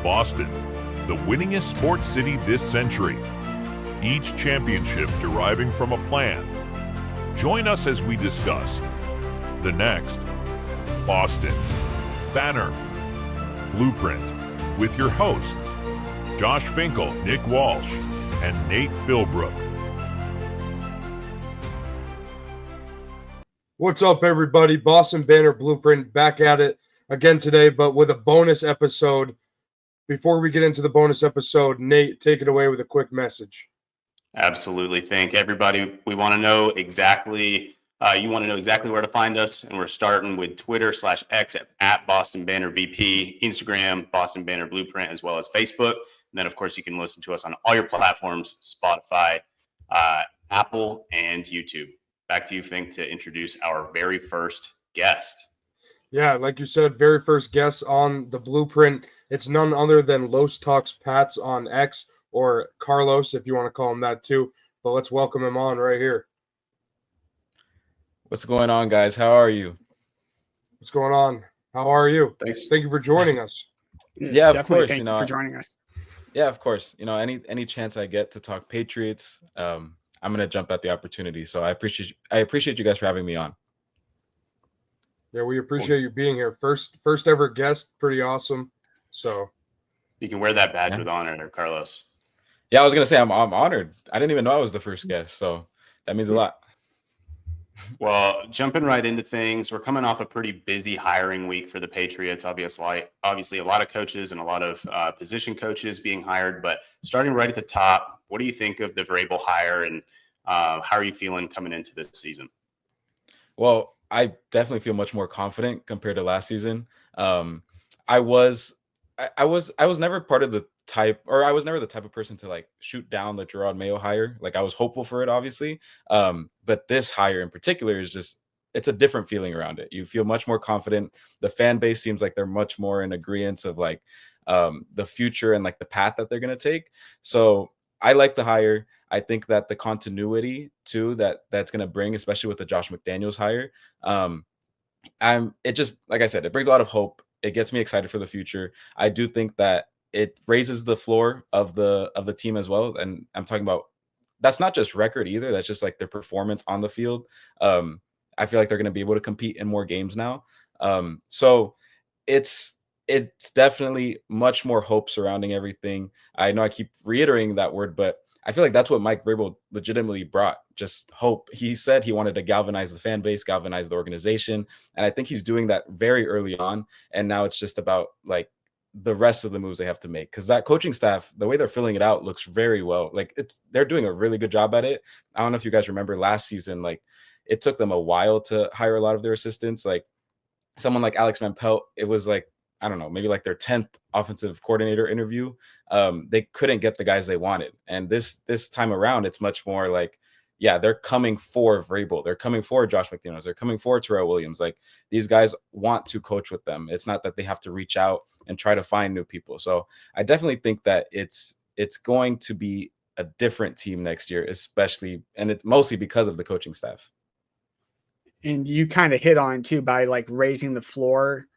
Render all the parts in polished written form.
Boston, the winningest sports city this century. Each championship deriving from a plan. Join us as we discuss the next Boston Banner Blueprint with your hosts, Josh Finkel, Nick Walsh, and Nate Philbrook. What's up, everybody? Boston Banner Blueprint back at it again today, but with a bonus episode. Before we get into the bonus episode, Nate, take it away with a quick message. Absolutely. Thank everybody. We want to know exactly, you want to know exactly where to find us. And we're starting with Twitter/X at Boston Banner BP, Instagram, Boston Banner Blueprint, as well as Facebook. And then, of course, you can listen to us on all your platforms, Spotify, Apple, and YouTube. Back to you, Fink, to introduce our very first guest. Yeah, like you said, very first guest on the Blueprint. It's none other than LosTalksPats on X, or Carlos, if you want to call him that too. But let's welcome him on right here. What's going on, guys? How are you? What's going on? How are you? Thanks. Thank you for joining us. Yeah, of course. Thank you for joining us. Yeah, of course. Any chance I get to talk Patriots, I'm gonna jump at the opportunity. So I appreciate you guys for having me on. Yeah, we appreciate you being here. First ever guest, pretty awesome. So you can wear that badge with honor, Carlos. Yeah, I was gonna say I'm honored. I didn't even know I was the first guest, so that means a lot. Well, jumping right into things, we're coming off a pretty busy hiring week for the Patriots. Obviously, a lot of coaches and a lot of position coaches being hired. But starting right at the top, what do you think of the Vrabel hire, and how are you feeling coming into this season? Well, I definitely feel much more confident compared to last season. I was never part of the type, or I was never the type of person to like shoot down the Gerard Mayo hire. Like, I was hopeful for it, obviously. But this hire in particular is just, it's a different feeling around it. You feel much more confident. The fan base seems like they're much more in agreement of like the future and like the path that they're going to take. So I like the hire. I think that the continuity too, that's going to bring, especially with the Josh McDaniels hire, it just, like I said, it brings a lot of hope. It gets me excited for the future. I do think that it raises the floor of the team as well. And I'm talking about, that's not just record either. That's just like their performance on the field. I feel like they're going to be able to compete in more games now. So it's definitely much more hope surrounding everything. I know I keep reiterating that word, but I feel like that's what Mike Vrabel legitimately brought, just hope. He said he wanted to galvanize the fan base, galvanize the organization. And I think he's doing that very early on. And now it's just about like the rest of the moves they have to make, because that coaching staff, the way they're filling it out looks very well. Like, they're doing a really good job at it. I don't know if you guys remember last season, like it took them a while to hire a lot of their assistants. Like someone like Alex Van Pelt, it was like, I don't know, maybe like their 10th offensive coordinator interview. They couldn't get the guys they wanted. And this time around, it's much more like, yeah, they're coming for Vrabel. They're coming for Josh McDaniels. They're coming for Terrell Williams. Like, these guys want to coach with them. It's not that they have to reach out and try to find new people. So I definitely think that it's going to be a different team next year, especially, and it's mostly because of the coaching staff. And you kind of hit on too by like raising the floor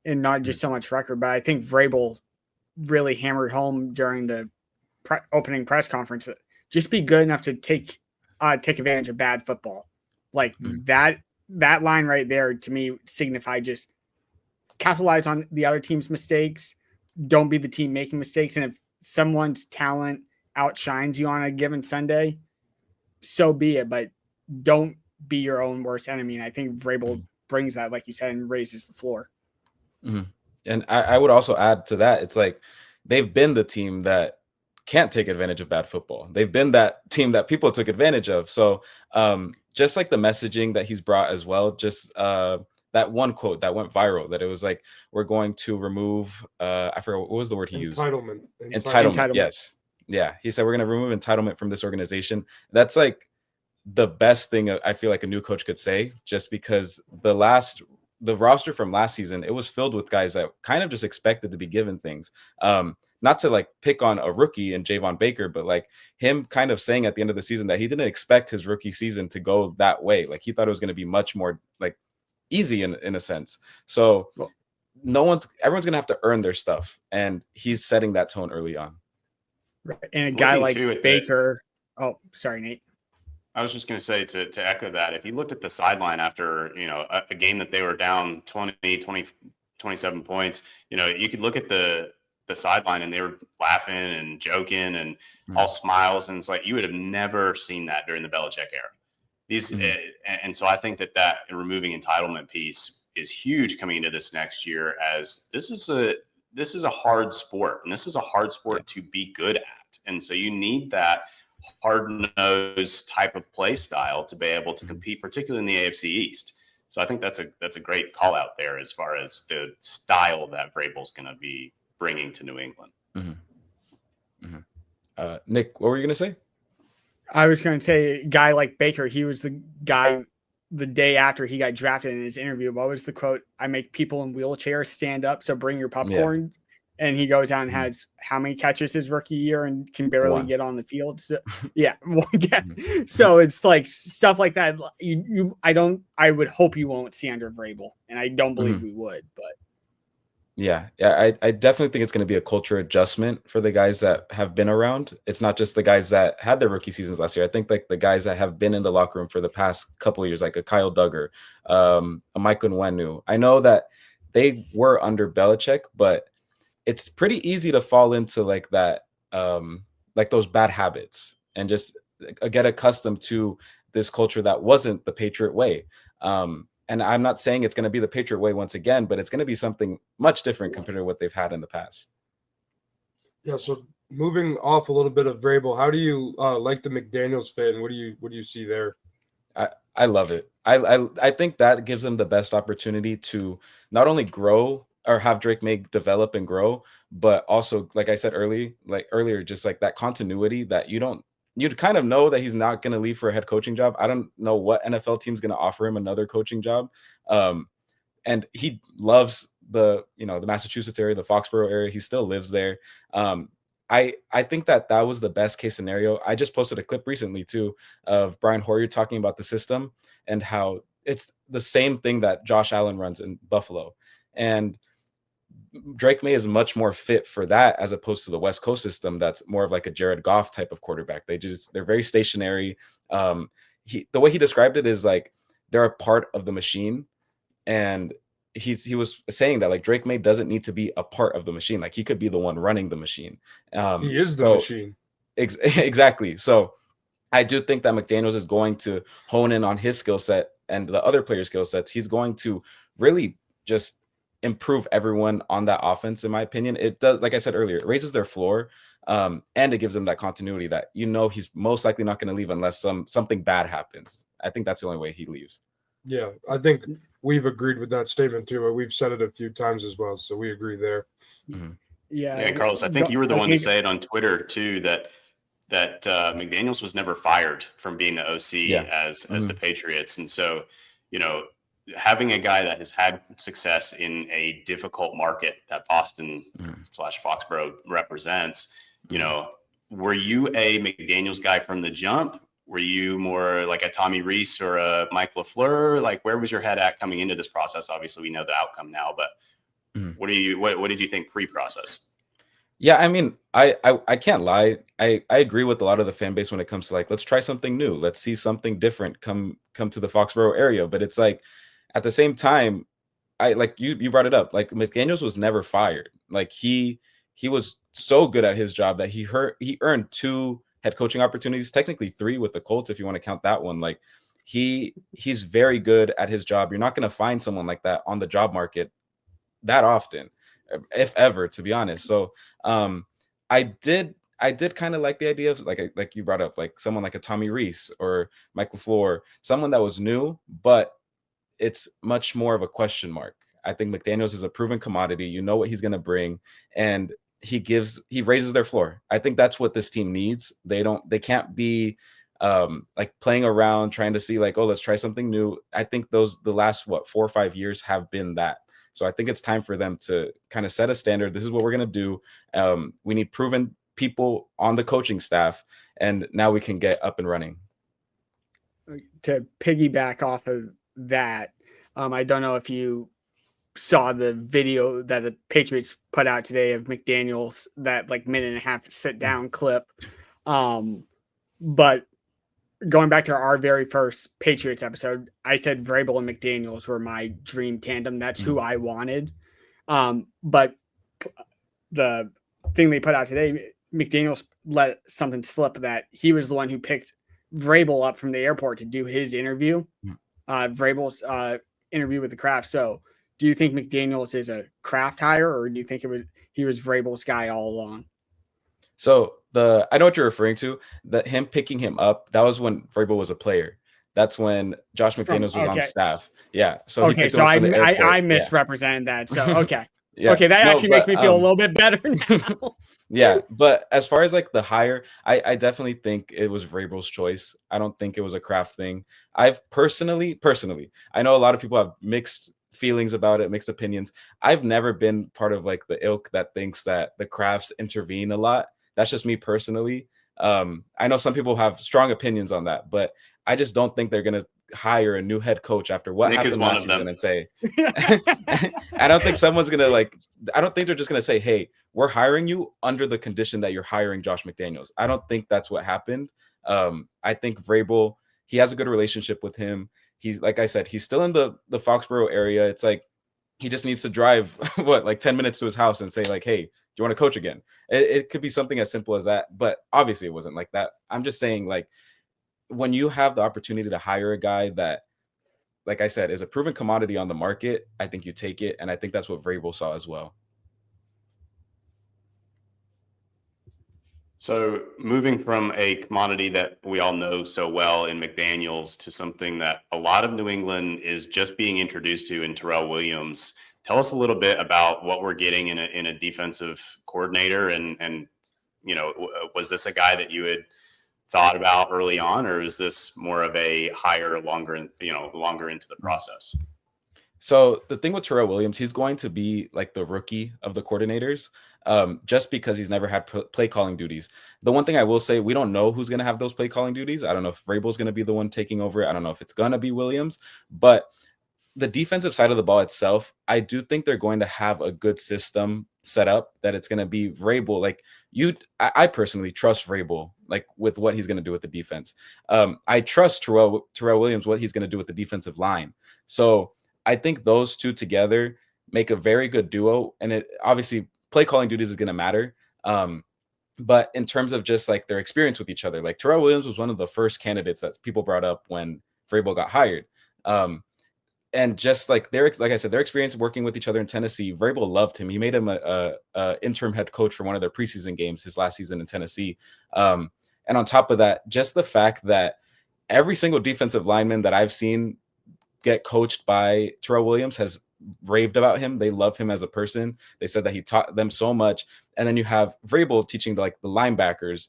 and not just so much record, but I think Vrabel really hammered home during the opening press conference that just be good enough to take advantage of bad football. Like that line right there to me signified just capitalize on the other team's mistakes. Don't be the team making mistakes. And if someone's talent outshines you on a given Sunday, so be it, but don't be your own worst enemy. And I think Vrabel brings that, like you said, and raises the floor. Mm-hmm. And I would also add to that, it's like they've been the team that can't take advantage of bad football. They've been that team that people took advantage of. So just like the messaging that he's brought as well, just that one quote that went viral, that it was like, we're going to remove, I forgot, what was the word he used? Entitlement. Yes. Yeah. He said, we're going to remove entitlement from this organization. That's like the best thing I feel like a new coach could say, just because the roster from last season, it was filled with guys that kind of just expected to be given things. Not to like pick on a rookie and Javon Baker, but like him kind of saying at the end of the season that he didn't expect his rookie season to go that way. Like he thought it was going to be much more like easy in a sense. So everyone's gonna have to earn their stuff, and he's setting that tone early on. Right. And a guy like Looking too at Baker. Oh, sorry, Nate. I was just going to say to echo that, if you looked at the sideline after, a game that they were down 20, 27 points, you could look at the sideline and they were laughing and joking and all smiles. And it's like, you would have never seen that during the Belichick era. And so I think that removing entitlement piece is huge coming into this next year, as this is a hard sport, and this is a hard sport to be good at. And so you need that hard-nosed type of play style to be able to compete, particularly in the AFC East. So I think that's a great call out there as far as the style that Vrabel's going to be bringing to New England. Nick, what were you going to say? I was going to say a guy like Baker, he was the guy the day after he got drafted in his interview. What was the quote? I make people in wheelchairs stand up, so bring your popcorn. Yeah. And he goes out and has how many catches his rookie year and can barely get on the field. So, So it's like stuff like that. I would hope you won't see under Vrabel, and I don't believe we would, but. I definitely think it's going to be a culture adjustment for the guys that have been around. It's not just the guys that had their rookie seasons last year. I think like the guys that have been in the locker room for the past couple of years, like a Kyle Duggar, a Mike Onwenu. I know that they were under Belichick, but it's pretty easy to fall into like that, like those bad habits and just get accustomed to this culture that wasn't the Patriot way. And I'm not saying it's going to be the Patriot way once again, but it's going to be something much different compared to what they've had in the past. Yeah. So moving off a little bit of Vrabel, how do you like the McDaniels fit, and what do you see there? I love it. I think that gives them the best opportunity to not only grow or have Drake May develop and grow, but also, like I said earlier, just like that continuity that you'd kind of know that he's not going to leave for a head coaching job. I don't know what NFL team's going to offer him another coaching job. And he loves the Massachusetts area, the Foxborough area. He still lives there. I think that was the best case scenario. I just posted a clip recently too of Brian Hoyer talking about the system and how it's the same thing that Josh Allen runs in Buffalo. And Drake May is much more fit for that as opposed to the West Coast system. That's more of like a Jared Goff type of quarterback. They're very stationary. The way he described it is like they're a part of the machine, and he was saying that like Drake May doesn't need to be a part of the machine. Like he could be the one running the machine. He is the machine. Exactly. So I do think that McDaniels is going to hone in on his skill set and the other players' skill sets. He's going to really just improve everyone on that offense. In my opinion, it does, like I said earlier, it raises their floor, and it gives them that continuity that he's most likely not going to leave unless something bad happens. I think that's the only way he leaves. Yeah, I think we've agreed with that statement too. We've said it a few times as well, so we agree there. Yeah, Carlos, I think you were the one to say it on Twitter too, that McDaniels was never fired from being the OC as the Patriots, and so having a guy that has had success in a difficult market that Boston / Foxborough represents, were you a McDaniels guy from the jump? Were you more like a Tommy Rees or a Mike LaFleur? Like, where was your head at coming into this process? Obviously, we know the outcome now, but what did you think pre-process? Yeah, I mean, I can't lie. I agree with a lot of the fan base when it comes to like, let's try something new. Let's see something different come to the Foxborough area. But it's like, at the same time, I like you brought it up. Like McDaniels was never fired. Like he was so good at his job that he earned 2 head coaching opportunities, technically 3 with the Colts if you want to count that one. Like he's very good at his job. You're not going to find someone like that on the job market that often, if ever, to be honest. So I did kind of like the idea of like you brought up, like someone like a Tommy Rees or Mike LaFleur, someone that was new, but it's much more of a question mark. I think McDaniels is a proven commodity. You know what he's going to bring, and he raises their floor. I think that's what this team needs. They can't be like playing around trying to see like, oh, let's try something new. I think the last 4 or 5 years have been that. So I think it's time for them to kind of set a standard. This is what we're going to do. We need proven people on the coaching staff, and now we can get up and running. To piggyback off of that, I don't know if you saw the video that the Patriots put out today of McDaniels, that like minute and a half sit down clip. But going back to our very first Patriots episode, I said Vrabel and McDaniels were my dream tandem. That's who I wanted. But the thing they put out today, McDaniels let something slip that he was the one who picked Vrabel up from the airport to do his interview, Vrabel's interview with the Kraft. So do you think McDaniels is a Kraft hire, or do you think he was Vrabel's guy all along? So I know what you're referring to. That him picking him up, that was when Vrabel was a player. That's when Josh McDaniels was on staff. Yeah. So okay, so I misrepresented that. So okay. Yeah. Okay, that actually makes me feel a little bit better now. Yeah, but as far as like the hire, I definitely think it was Vrabel's choice. I don't think it was a Kraft thing. I've personally, I know a lot of people have mixed feelings about it, mixed opinions. I've never been part of like the ilk that thinks that the Krafts intervene a lot. That's just me personally. I know some people have strong opinions on that, but I just don't think they're gonna hire a new head coach after what Nick happened last season and say, I don't think someone's gonna I don't think they're just gonna say, hey, we're hiring you under the condition that you're hiring Josh McDaniels. I don't think that's what happened. I think Vrabel, he has a good relationship with him. He's, like I said, he's still in the Foxborough area. It's like he just needs to drive 10 minutes to his house and say like, hey, do you want to coach again? It could be something as simple as that, but obviously it wasn't like that. I'm just saying, like, when you have the opportunity to hire a guy that, like I said, is a proven commodity on the market, I think you take it. And I think that's what Vrabel saw as well. So moving from a commodity that we all know so well in McDaniels to something that a lot of New England is just being introduced to in Terrell Williams. Tell us a little bit about what we're getting in a defensive coordinator, and was this a guy that you had thought about early on, or is this more of a higher, longer into the process? So the thing with Terrell Williams, he's going to be like the rookie of the coordinators, just because he's never had play calling duties. The one thing I will say, we don't know who's going to have those play calling duties. I don't know if Vrabel's going to be the one taking over it. I don't know if it's going to be Williams, but the defensive side of the ball itself, I do think they're going to have a good system set up that it's going to be Vrabel. Like I personally trust Vrabel, like with what he's going to do with the defense. I trust Terrell Williams, what he's going to do with the defensive line. So I think those two together make a very good duo. And it obviously play calling duties is going to matter. But in terms of just like their experience with each other, like Terrell Williams was one of the first candidates that people brought up when Vrabel got hired. And just like I said, their experience working with each other in Tennessee, Vrabel loved him. He made him a interim head coach for one of their preseason games his last season in Tennessee. And on top of that, just the fact that every single defensive lineman that I've seen get coached by Terrell Williams has raved about him. They love him as a person. They said that he taught them so much. And then you have Vrabel teaching like the linebackers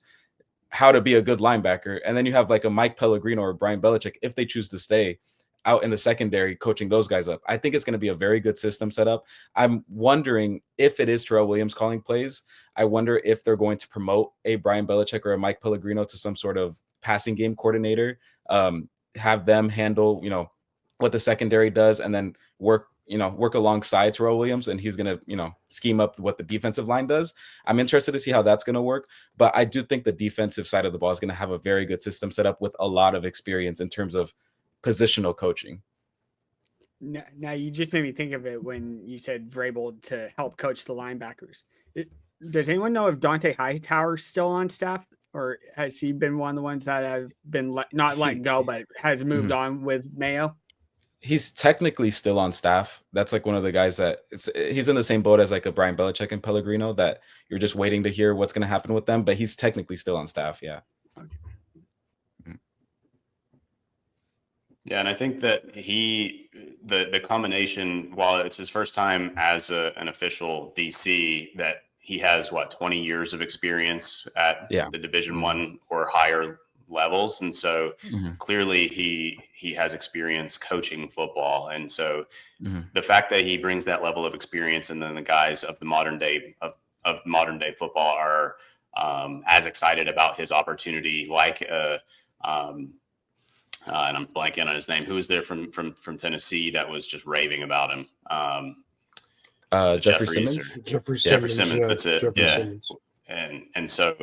how to be a good linebacker. And then you have like a Mike Pellegrino or Brian Belichick, if they choose to stay out in the secondary, coaching those guys up. I think it's going to be a very good system set up. I'm wondering if it is Terrell Williams calling plays. I wonder if they're going to promote a Brian Belichick or a Mike Pellegrino to some sort of passing game coordinator, have them handle, what the secondary does, and then work alongside Terrell Williams, and he's going to, scheme up what the defensive line does. I'm interested to see how that's going to work, but I do think the defensive side of the ball is going to have a very good system set up with a lot of experience in terms of positional coaching. Now you just made me think of it when you said Vrabel to help coach the linebackers. Does anyone know if Dante Hightower's still on staff, or has he been one of the ones that have been not let go, but has moved on with Mayo? He's technically still on staff. That's like one of the guys that he's in the same boat as like a Brian Belichick and Pellegrino, that you're just waiting to hear what's going to happen with them, but he's technically still on staff. Yeah. Okay. Yeah, and I think that the combination, while it's his first time as an official DC, that he has 20 years of experience at the Division I or higher levels, and so clearly he has experience coaching football, and so the fact that he brings that level of experience, and then the guys of the modern day of modern day football are as excited about his opportunity, like and I'm blanking on his name. Who was there from Tennessee that was just raving about him? Is it Jeffrey Jeffries Simmons. Jeffrey Jeffrey Simmons. Simmons, Yeah, that's it. Jeffrey Yeah. Simmons. And so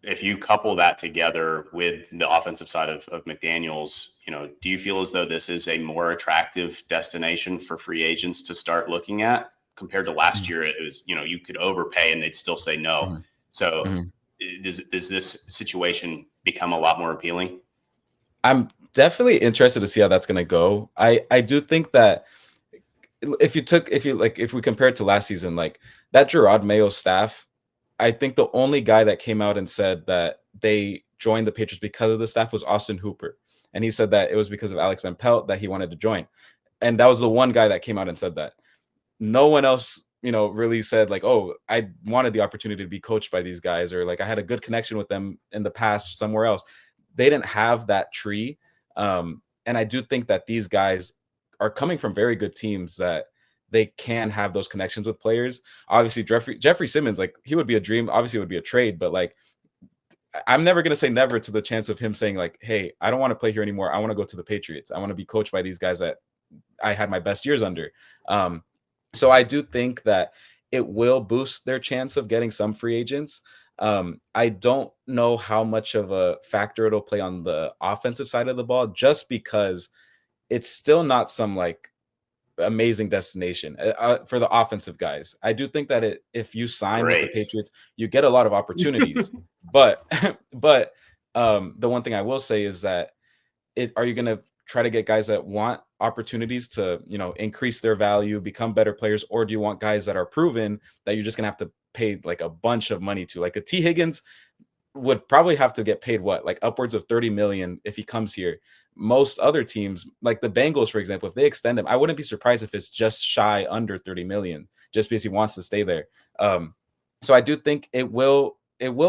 if you couple that together with the offensive side of McDaniels, do you feel as though this is a more attractive destination for free agents to start looking at compared to last year? It was, you could overpay and they'd still say no. Mhm. So Mhm. does this situation become a lot more appealing? I'm definitely interested to see how that's going to go. I do think that if we compare it to last season, like that Gerard Mayo staff, I think the only guy that came out and said that they joined the Patriots because of the staff was Austin Hooper. And he said that it was because of Alex Van Pelt that he wanted to join. And that was the one guy that came out and said that. No one else, really said like, oh, I wanted the opportunity to be coached by these guys, or like I had a good connection with them in the past somewhere else. They didn't have that tree. And I do think that these guys are coming from very good teams that they can have those connections with players. Obviously, Jeffrey Simmons, like he would be a dream. Obviously, it would be a trade, but like I'm never going to say never to the chance of him saying like, hey, I don't want to play here anymore. I want to go to the Patriots. I want to be coached by these guys that I had my best years under. So I do think that it will boost their chance of getting some free agents. I don't know how much of a factor it'll play on the offensive side of the ball, just because it's still not some like amazing destination for the offensive guys. I do think that if you sign with the Patriots, you get a lot of opportunities. but the one thing I will say is that are you going to try to get guys that want opportunities to, increase their value, become better players, or do you want guys that are proven that you're just going to have to pay like a bunch of money to? Like a T. Higgins would probably have to get paid like upwards of 30 million if he comes here. Most other teams, like the Bengals, for example, if they extend him, I wouldn't be surprised if it's just shy under 30 million, just because he wants to stay there. So I do think it will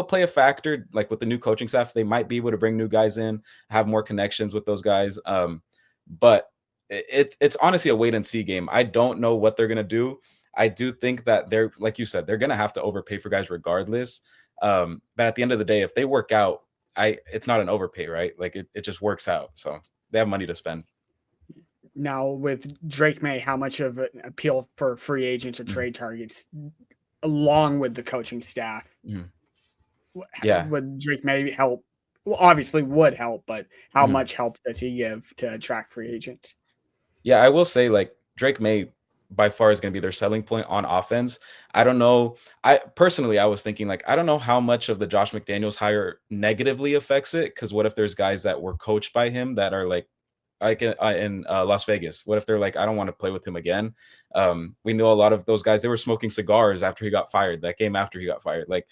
play a factor. Like with the new coaching staff, they might be able to bring new guys in, have more connections with those guys. But it's honestly a wait and see game. I don't know what they're gonna do. I do think that they're, like you said, they're gonna have to overpay for guys regardless. But at the end of the day, if they work out, it's not an overpay, right? Like it just works out. So they have money to spend. Now with Drake May, how much of an appeal for free agents or trade targets, along with the coaching staff? Yeah, would Drake May help? Well, obviously would help, but how much help does he give to attract free agents? Yeah, I will say like Drake May by far is going to be their selling point on offense. I don't know. I was thinking like, I don't know how much of the Josh McDaniels hire negatively affects it. Because what if there's guys that were coached by him that are like in Las Vegas? What if they're like, I don't want to play with him again? We know a lot of those guys, they were smoking cigars after he got fired, that game after he got fired. Like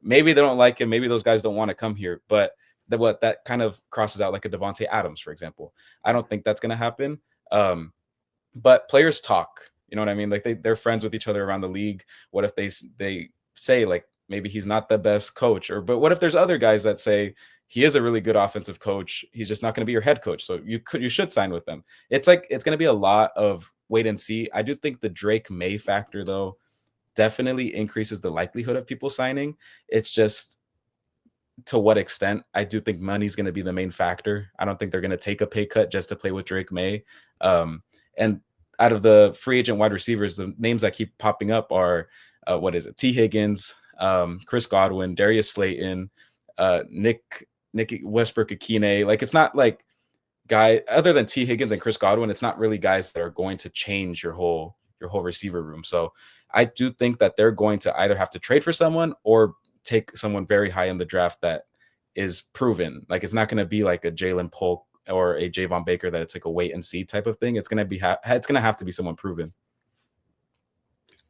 maybe they don't like him. Maybe those guys don't want to come here, but that kind of crosses out like a Devontae Adams, for example. I don't think that's going to happen. But players talk, you know what I mean? Like they're friends with each other around the league. What if they say like, maybe he's not the best coach, but what if there's other guys that say he is a really good offensive coach, he's just not going to be your head coach, so you should sign with them. It's going to be a lot of wait and see. I do think the Drake May factor though definitely increases the likelihood of people signing. It's just to what extent. I do think money's going to be the main factor. I don't think they're going to take a pay cut just to play with Drake May. And out of the free agent wide receivers, the names that keep popping up are T. Higgins, Chris Godwin, Darius Slayton, Nick Westbrook-Akine. Like it's not like guy other than T. Higgins and Chris Godwin, it's not really guys that are going to change your whole receiver room. So I do think that they're going to either have to trade for someone or take someone very high in the draft that is proven. Like it's not going to be like a Jalen Polk or a Javon Baker that it's like a wait and see type of thing. It's going to have to be someone proven.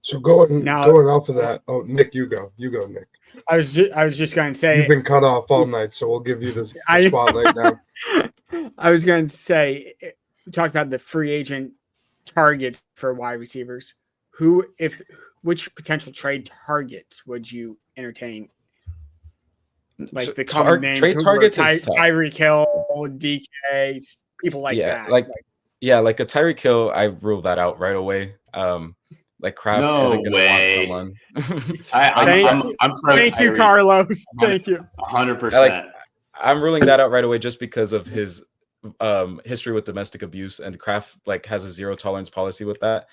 So going off of that, oh Nick, you go, Nick. I was just going to say you've been cut off all night, so we'll give you the spotlight now. I was going to say, we talked about the free agent target for wide receivers. Which potential trade targets would you entertain? Like So the common names, trade targets is Tyreek Hill, DK, people like that. Like a Tyreek Hill, I ruled that out right away. Like Kraft isn't going to want someone. I'm pro Thank you, Carlos. Thank you. 100%. I'm ruling that out right away just because of his history with domestic abuse, and Kraft like has a zero tolerance policy with that.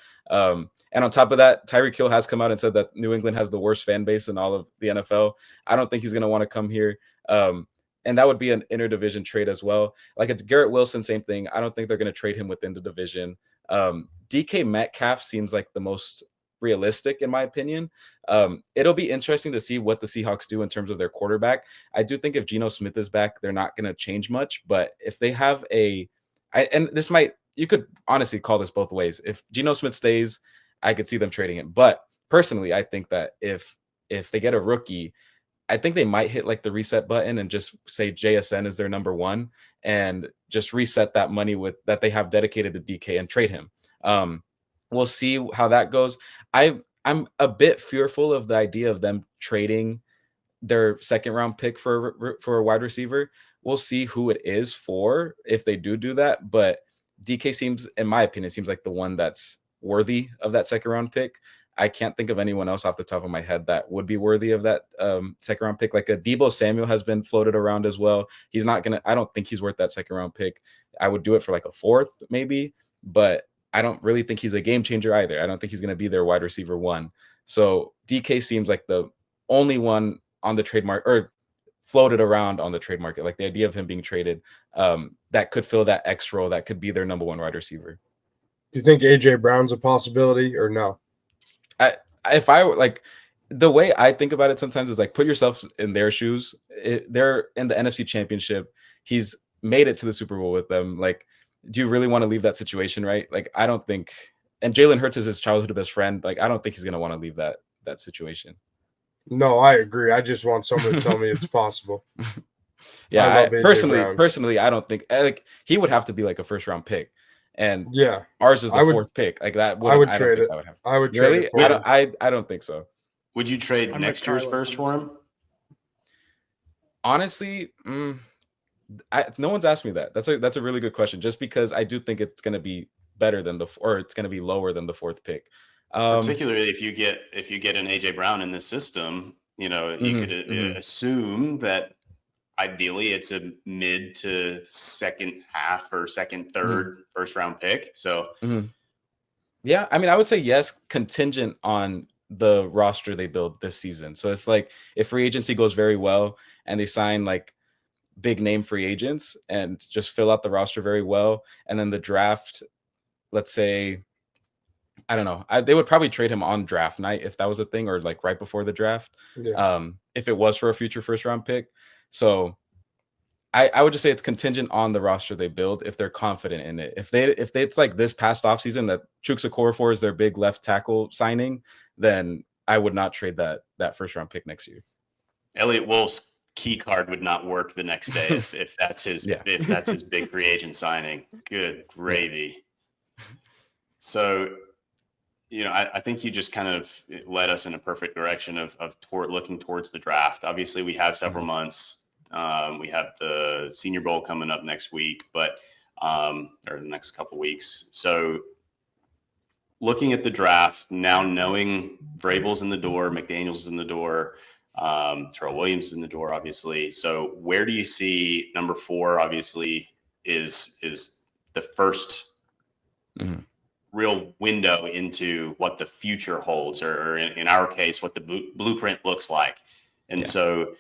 And on top of that, Tyreek Hill has come out and said that New England has the worst fan base in all of the NFL. I don't think he's going to want to come here. And that would be an interdivision trade as well. Like it's Garrett Wilson, same thing. I don't think they're going to trade him within the division. DK Metcalf seems like the most realistic in my opinion. It'll be interesting to see what the Seahawks do in terms of their quarterback. I do think if Geno Smith is back, they're not going to change much. But if they have and this might, you could honestly call this both ways. If Geno Smith stays, I could see them trading him. But personally, I think that if they get a rookie, I think they might hit like the reset button and just say JSN is their number one and just reset that money with that they have dedicated to DK and trade him. We'll see how that goes. I'm a bit fearful of the idea of them trading their second round pick for a wide receiver. We'll see who it is for if they do that. But DK seems, in my opinion, seems like the one that's worthy of that second round pick. I can't think of anyone else off the top of my head that would be worthy of that second round pick. Like a Deebo Samuel has been floated around as well. He's not going to, I don't think he's worth that second round pick. I would do it for like a fourth maybe, but I don't really think he's a game changer either. I don't think he's going to be their wide receiver one. So DK seems like the only one on the trademark or floated around on the trade market. Like the idea of him being traded that could fill that X role, that could be their number one wide receiver. Do you think AJ Brown's a possibility or no? If I like the way I think about it sometimes is like put yourself in their shoes. They're in the NFC Championship. He's made it to the Super Bowl with them. Like, do you really want to leave that situation, right? Like, I don't think. And Jalen Hurts is his childhood best friend. Like, I don't think he's gonna want to leave that situation. No, I agree. I just want someone to tell me it's possible. Yeah, personally, I don't think like he would have to be like a first round pick. And yeah, ours is the fourth pick. Like that, I would trade it. I would trade it. I don't think so. Would you trade next year's first for him? Honestly, no one's asked me that. That's a really good question. Just because I do think it's going to be better than it's going to be lower than the fourth pick. Particularly if you get an AJ Brown in the system, you could assume that. Ideally, it's a mid to second half or third first round pick. So, yeah, I mean, I would say yes, contingent on the roster they build this season. So it's like if free agency goes very well and they sign like big name free agents and just fill out the roster very well, and then the draft, let's say, I don't know, they would probably trade him on draft night if that was a thing, or like right before the draft, if it was for a future first round pick. So I would just say it's contingent on the roster they build if they're confident in it. If it's like this past offseason that Chuks Okorafor is their big left tackle signing, then I would not trade that first round pick next year. Elliott Wolf's key card would not work the next day if that's his if that's his big free agent signing. Good gravy. So I think you just kind of led us in a perfect direction of looking towards the draft. Obviously, we have several months. We have the Senior Bowl coming up next week, or the next couple weeks. So looking at the draft, now knowing Vrabel's in the door, McDaniel's in the door, Terrell Williams is in the door, obviously. So where do you see number 4, obviously, is the first real window into what the future holds, or in our case, what the blueprint looks like. And so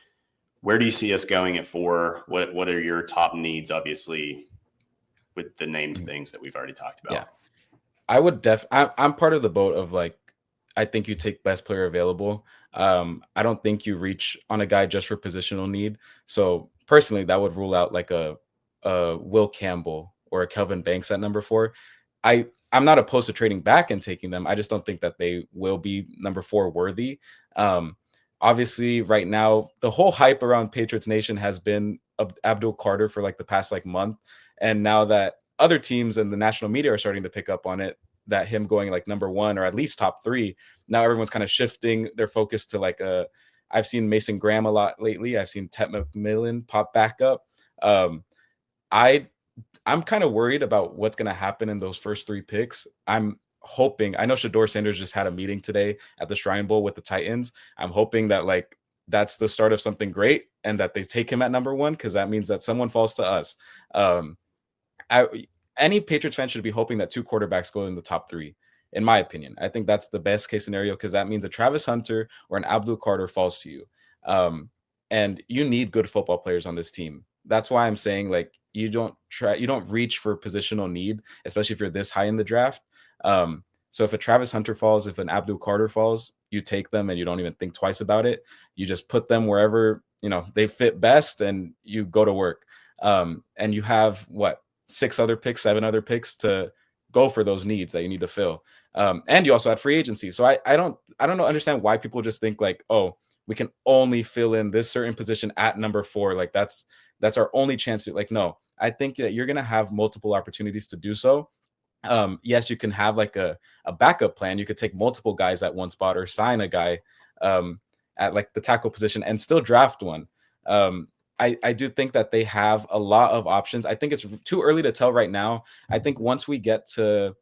where do you see us going at 4? What are your top needs, obviously, with the named things that we've already talked about? Yeah, I would I'm part of the boat of like, I think you take best player available. I don't think you reach on a guy just for positional need. So personally, that would rule out like a Will Campbell or a Kelvin Banks at number 4. I'm not opposed to trading back and taking them. I just don't think that they will be number 4 worthy. Obviously, right now, the whole hype around Patriots Nation has been Abdul Carter for like the past like month. And now that other teams and the national media are starting to pick up on it, that him going like number 1 or at least top 3, now everyone's kind of shifting their focus to like I've seen Mason Graham a lot lately. I've seen Tet McMillan pop back up. I'm kind of worried about what's going to happen in those first 3 picks. I'm hoping, I know Shador Sanders just had a meeting today at the Shrine Bowl with the Titans. I'm hoping that like that's the start of something great and that they take him at number 1, because that means that someone falls to us. Any Patriots fan should be hoping that 2 quarterbacks go in the top 3. in my opinion. I think that's the best case scenario because that means a Travis Hunter or an Abdul Carter falls to you. And you need good football players on this team. That's why I'm saying like you don't reach for positional need, especially if you're this high in the draft. So if a Travis Hunter falls, if an Abdul Carter falls, you take them and you don't even think twice about it. You just put them wherever they fit best, and you go to work. And you have 7 other picks to go for those needs that you need to fill. And you also had free agency. So I don't understand why people just think like, oh, we can only fill in this certain position at number 4. Like that's our only chance to, like, no, I think that you're going to have multiple opportunities to do so. Yes, you can have like a backup plan. You could take multiple guys at one spot or sign a guy at like the tackle position and still draft one. I do think that they have a lot of options. I think it's too early to tell right now. I think once we get to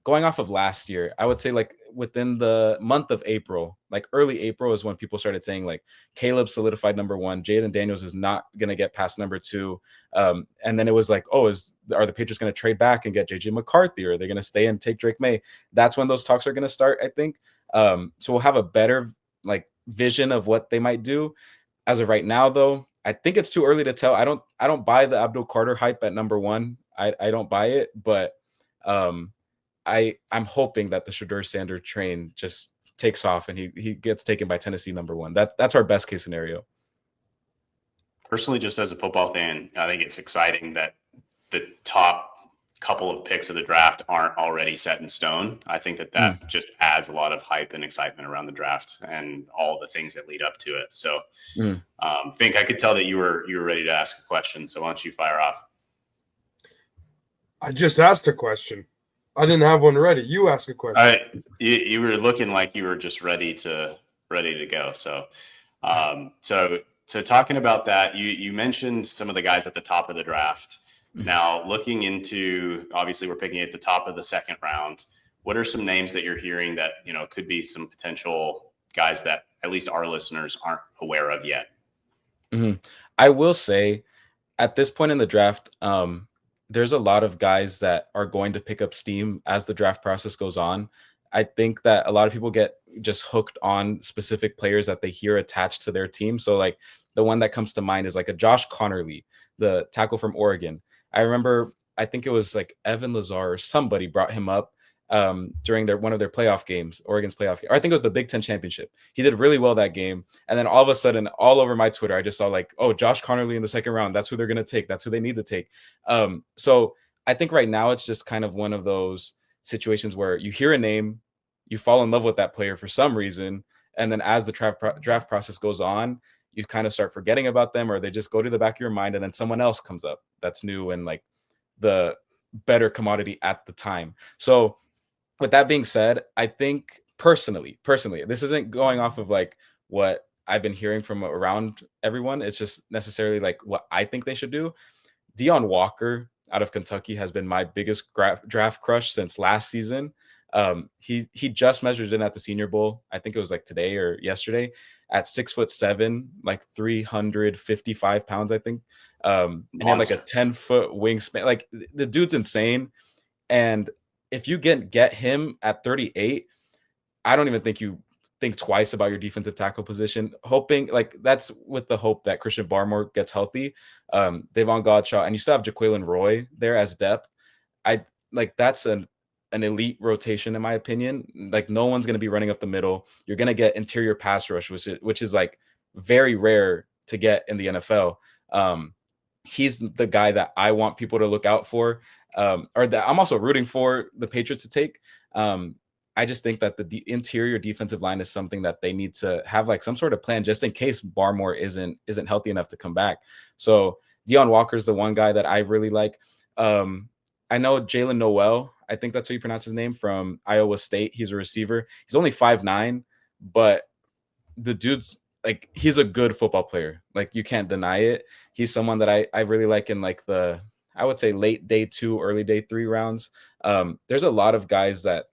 going off of last year, I would say like within the month of April, like early April is when people started saying like Caleb solidified number 1, Jaden Daniels is not going to get past number 2. And then it was like, oh, are the Patriots going to trade back and get JJ McCarthy, or are they going to stay and take Drake May? That's when those talks are going to start, I think. So we'll have a better like vision of what they might do. As of right now, though, I think it's too early to tell. I don't buy the Abdul Carter hype at number 1. I don't buy it, but I'm hoping that the Shedeur Sanders train just takes off and he gets taken by Tennessee number 1. That's our best case scenario. Personally, just as a football fan, I think it's exciting that the top couple of picks of the draft aren't already set in stone. I think that just adds a lot of hype and excitement around the draft and all the things that lead up to it. So, Fink, I could tell that you were ready to ask a question. So why don't you fire off? I just asked a question. I didn't have one ready. You ask a question. All right. You were looking like you were just ready to go. So, so talking about that, you mentioned some of the guys at the top of the draft. Now, looking into, obviously we're picking at the top of the second round. What are some names that you're hearing that, could be some potential guys that at least our listeners aren't aware of yet? I will say at this point in the draft, there's a lot of guys that are going to pick up steam as the draft process goes on. I think that a lot of people get just hooked on specific players that they hear attached to their team. So like the one that comes to mind is like a Josh Connerly, the tackle from Oregon. I remember, I think it was like Evan Lazar or somebody brought him up during one of their playoff games, Oregon's playoff game. Or I think it was the Big Ten championship. He did really well that game. And then all of a sudden, all over my Twitter, I just saw like, oh, Josh Connerly in the second round. That's who they're going to take. That's who they need to take. So I think right now it's just kind of one of those situations where you hear a name, you fall in love with that player for some reason. And then as the draft process goes on, you kind of start forgetting about them, or they just go to the back of your mind, and then someone else comes up that's new and like the better commodity at the time. So with that being said, I think personally, this isn't going off of like what I've been hearing from around everyone. It's just necessarily like what I think they should do. Deion Walker out of Kentucky has been my biggest draft crush since last season. He just measured in at the Senior Bowl. I think it was like today or yesterday at 6'7", like 355 pounds, I think. And he had like a 10-foot wingspan. Like the dude's insane. And if you get him at 38, I don't even think you think twice about your defensive tackle position. Hoping like that's with the hope that Christian Barmore gets healthy. Davon Godchaux, and you still have Jaquelin Roy there as depth. I like that's an elite rotation in my opinion. Like no one's going to be running up the middle. You're going to get interior pass rush, which is like very rare to get in the NFL. He's the guy that I want people to look out for, or that I'm also rooting for the Patriots to take. I just think that the interior defensive line is something that they need to have like some sort of plan just in case Barmore isn't healthy enough to come back. So Deion Walker is the one guy that I really like. I know Jalen Noel, I think that's how you pronounce his name, from Iowa State. He's a receiver. He's only 5'9", but the dude's like, he's a good football player. Like you can't deny it. He's someone that I really like in like I would say late day 2, early day 3 rounds. There's a lot of guys that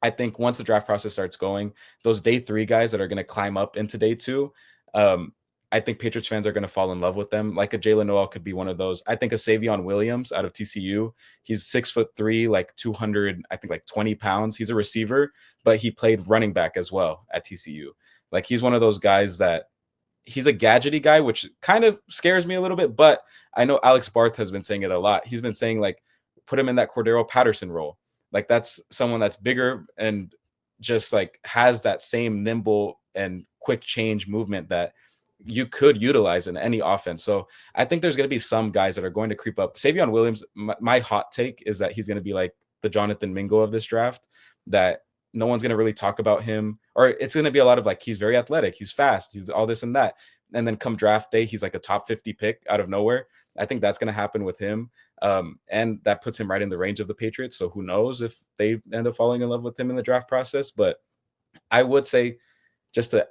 I think once the draft process starts going, those day 3 guys that are going to climb up into day 2, I think Patriots fans are going to fall in love with them. Like a Jalen Noel could be one of those. I think a Savion Williams out of TCU. He's 6'3", like 200, I think like 20 pounds. He's a receiver, but he played running back as well at TCU. Like he's one of those guys that he's a gadgety guy, which kind of scares me a little bit. But I know Alex Barth has been saying it a lot. He's been saying like, put him in that Cordero Patterson role. Like that's someone that's bigger and just like has that same nimble and quick change movement that you could utilize in any offense. So I think there's going to be some guys that are going to creep up. Savion Williams, my hot take is that he's going to be like the Jonathan Mingo of this draft, that no one's going to really talk about him, or it's going to be a lot of like, he's very athletic, he's fast, he's all this and that. And then come draft day, he's like a top 50 pick out of nowhere. I think that's going to happen with him. And that puts him right in the range of the Patriots. So who knows if they end up falling in love with him in the draft process. But I would say, just to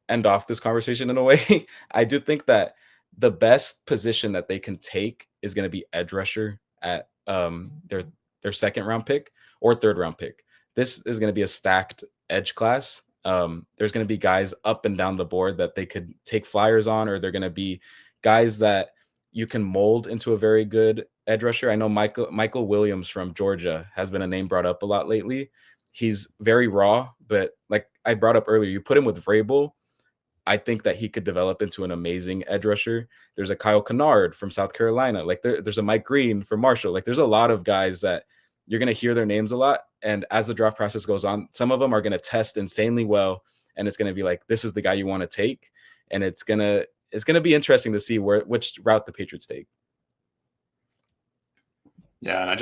end off this conversation in a way, I do think that the best position that they can take is going to be edge rusher at their second round pick or third round pick. This is going to be a stacked edge class. There's going to be guys up and down the board that they could take flyers on, or they're going to be guys that you can mold into a very good edge rusher. I know Michael Williams from Georgia has been a name brought up a lot lately. He's very raw, but like I brought up earlier, you put him with Vrabel, I think that he could develop into an amazing edge rusher. There's a Kyle Kennard from South Carolina. Like there's a Mike Green from Marshall. Like there's a lot of guys that you're going to hear their names a lot. And as the draft process goes on, some of them are going to test insanely well. And it's going to be like, this is the guy you want to take. And it's going to be interesting to see which route the Patriots take. Yeah. And I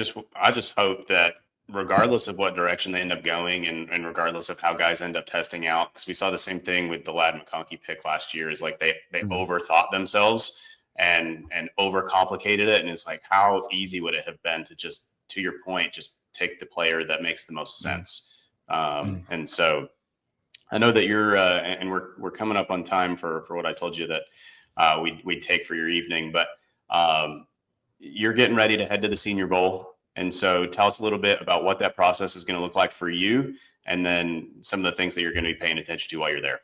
just hope that regardless of what direction they end up going, and regardless of how guys end up testing out, because we saw the same thing with the Lad McConkey pick last year, is like they overthought themselves and overcomplicated it. And it's like, how easy would it have been to just, to your point, just take the player that makes the most sense. And so I know that you're, and we're coming up on time for what I told you that we'd take for your evening, but you're getting ready to head to the Senior Bowl. And so tell us a little bit about what that process is going to look like for you, and then some of the things that you're going to be paying attention to while you're there.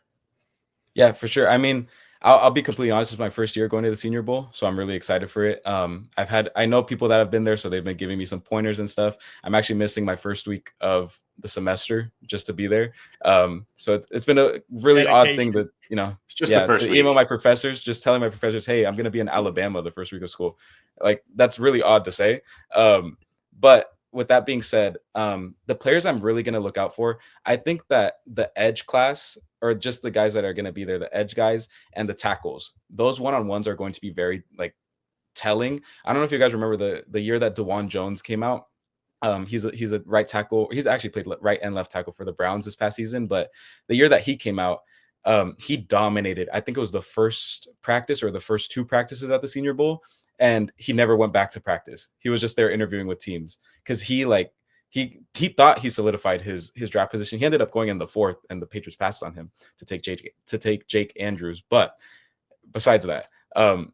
Yeah, for sure. I mean, I'll be completely honest. It's my first year going to the Senior Bowl, so I'm really excited for it. I know people that have been there, so they've been giving me some pointers and stuff. I'm actually missing my first week of the semester just to be there. So it's been a really odd thing that, it's just the first to week. email my professors, just telling my professors, hey, I'm going to be in Alabama the first week of school. Like that's really odd to say. But with that being said, the players I'm really going to look out for, I think that the edge class, or just the guys that are going to be there, the edge guys and the tackles, those one-on-ones are going to be very like telling. I don't know if you guys remember the year that DeJuan Jones came out. He's a right tackle. He's actually played right and left tackle for the Browns this past season. But the year that he came out, he dominated. I think it was the first practice or the first two practices at the Senior Bowl. And he never went back to practice. He was just there interviewing with teams because he thought he solidified his draft position. He ended up going in the fourth, and the Patriots passed on him to take Jake Andrews. But besides that,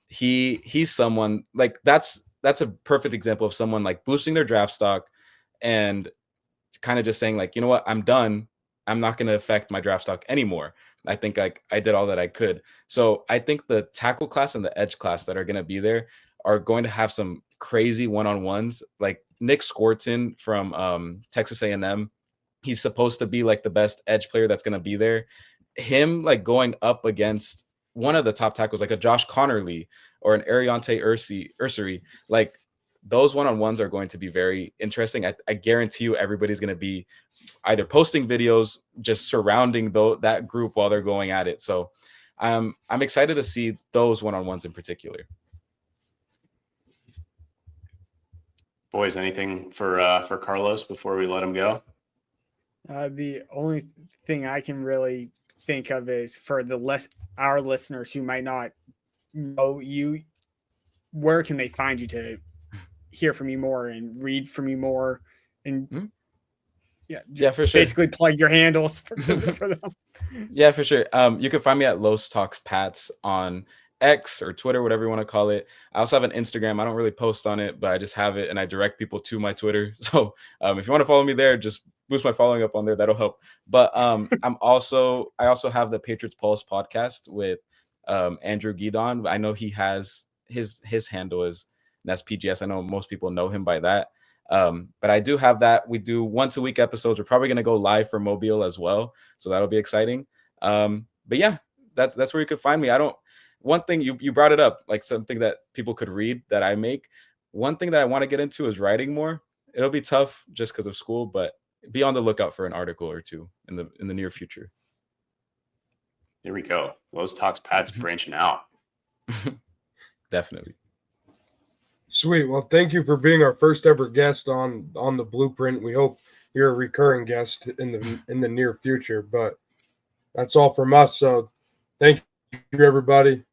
he's someone like that's a perfect example of someone like boosting their draft stock and kind of just saying like, you know what, I'm done. I'm not going to affect my draft stock anymore. I think I did all that I could. So I think the tackle class and the edge class that are going to be there are going to have some crazy one-on-ones. Like Nick Scorton from Texas A&M, he's supposed to be like the best edge player that's going to be there. Him like going up against one of the top tackles, like a Josh Connerly or an Ariante Ursery, like those one-on-ones are going to be very interesting. I guarantee you everybody's going to be either posting videos just surrounding that group while they're going at it. So I'm excited to see those one-on-ones in particular. Boys, anything for Carlos before we let him go? The only thing I can really think of is for our listeners who might not know you, where can they find you to hear from you more and read from you more? And yeah, for sure. Basically plug your handles for them. Yeah, for sure. You can find me at LosTalksPats on X or Twitter, whatever you want to call it. I also have an Instagram. I don't really post on it, but I just have it and I direct people to my Twitter. So if you want to follow me there, just boost my following up on there. That'll help. But I also have the Patriots Pulse podcast with Andrew Guidon. I know he has his handle is NestPGS. I know most people know him by that. But I do have that. We do once a week episodes. We're probably going to go live for Mobile as well, so that'll be exciting. But yeah, that's where you could find me. One thing you brought it up, like something that people could read that I make. One thing that I want to get into is writing more. It'll be tough just because of school, but be on the lookout for an article or two in the near future. There we go. LosTalksPats branching out. Definitely. Sweet. Well, thank you for being our first ever guest on the Blueprint. We hope you're a recurring guest in the near future. But that's all from us. So thank you, everybody.